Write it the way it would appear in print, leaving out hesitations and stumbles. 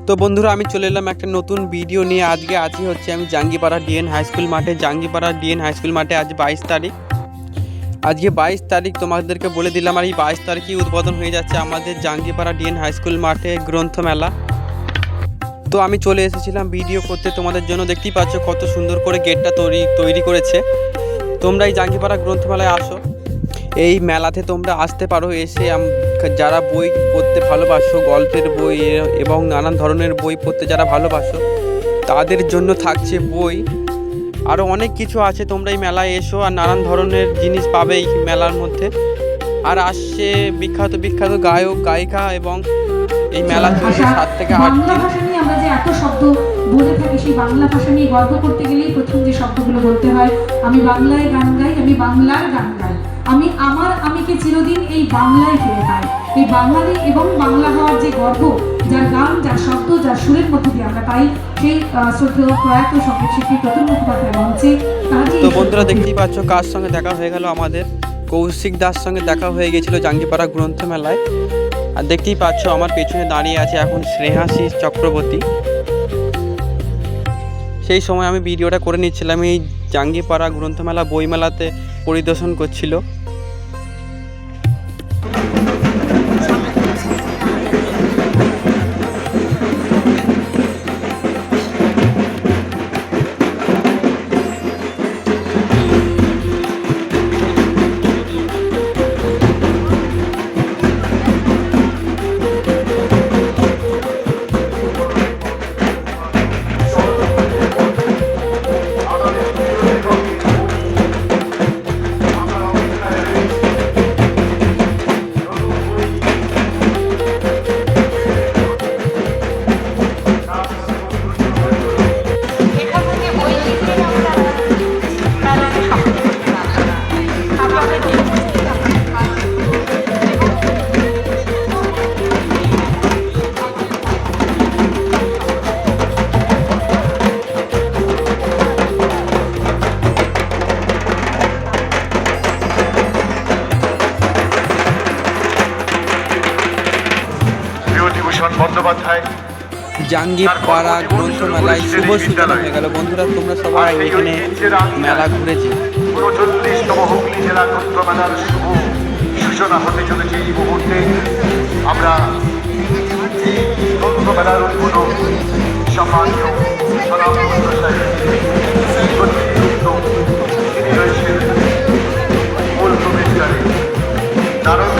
তো বন্ধুরা আমি চলে এলাম একটা নতুন ভিডিও নিয়ে। আজকে হচ্ছে আমি জাঙ্গিপাড়া ডিএন হাই স্কুল মাঠে। জাঙ্গিপাড়া ডিএন হাই স্কুল মাঠে আজ 22 তারিখ। আজকে 22 তারিখ তোমাদেরকে বলে দিলাম। আর এই 22 তারিখই উদ্বোধন হয়ে যাচ্ছে আমাদের জাঙ্গিপাড়া ডিএন হাই স্কুল মাঠে গ্রন্থমেলা। তো আমি চলে এসেছিলাম ভিডিও করতে তোমাদের জন্য। দেখতেই পাচ্ছ কত সুন্দর করে গেটটা তৈরি করেছে। তোমরা এই জাঙ্গিপাড়া গ্রন্থমেলায় আসো, এই মেলাতে তোমরা আসতে পারো। এসে যারা বই পড়তে ভালোবাসো, গল্পের বই এবং নানান ধরনের বই পড়তে যারা ভালোবাসো তাদের জন্য থাকছে বই। আরও অনেক কিছু আছে। তোমরা এই মেলায় এসো আর নানান ধরনের জিনিস পাবে এই মেলার মধ্যে। আর আসছে বিখ্যাত বিখ্যাত গায়ক গায়িকা এবং এই মেলা চলছে 7 থেকে 8 দিন। বাংলা ভাষা নিয়ে আমরা যে এত শব্দ বলে থাকি, সেই বাংলা ভাষা নিয়ে গর্ব করতে গেলেই প্রথম যে শব্দগুলো বলতে হয়, আমি বাংলায় গান গাই, আমি বাংলার গান গাই, আমি আমিকে চিরদিন এই বাংলায় ফিরে পাই। এই বাঙালি এবং বাংলা হওয়ার যে গর্ব, যার গান, যার শব্দ, যার সুরের মধ্যে দিয়ে আমরা পাই, সেই শ্রদ্ধেয় প্রয়াত সঙ্গীত শিল্পী প্রতুল মুখোপাধ্যায় মঞ্চে। তো বন্ধুরা দেখতেই পাচ্ছ কার সঙ্গে দেখা হয়ে গেল, আমাদের কৌশিক দাস সঙ্গে দেখা হয়ে গেছিল জাঙ্গিপাড়া গ্রন্থমেলায়। আর দেখতেই পাচ্ছ আমার পেছনে দাঁড়িয়ে আছে এখন স্নেহাশী চক্রবর্তী। সেই সময় আমি ভিডিওটা করে নিচ্ছিলাম। এই জাঙ্গিপাড়া গ্রন্থমেলা বইমেলাতে পরিদর্শন করছিল। জাঙ্গিপাড়া গ্রন্থমেলায় শুভ সূচনা হয়ে গেল। বন্ধুরা তোমরা সবাই এখানে মেলা ঘুরেছে। 39তম হুগলি জেলা গ্রন্থমেলার শুভ সূচনা হতে চলেছে এই মুহূর্তে। আমরা এই গ্রন্থমেলার উদ্বোধন সম্মানীয় তিনি রয়েছেন মূল প্রবেশদ্বারে নারদ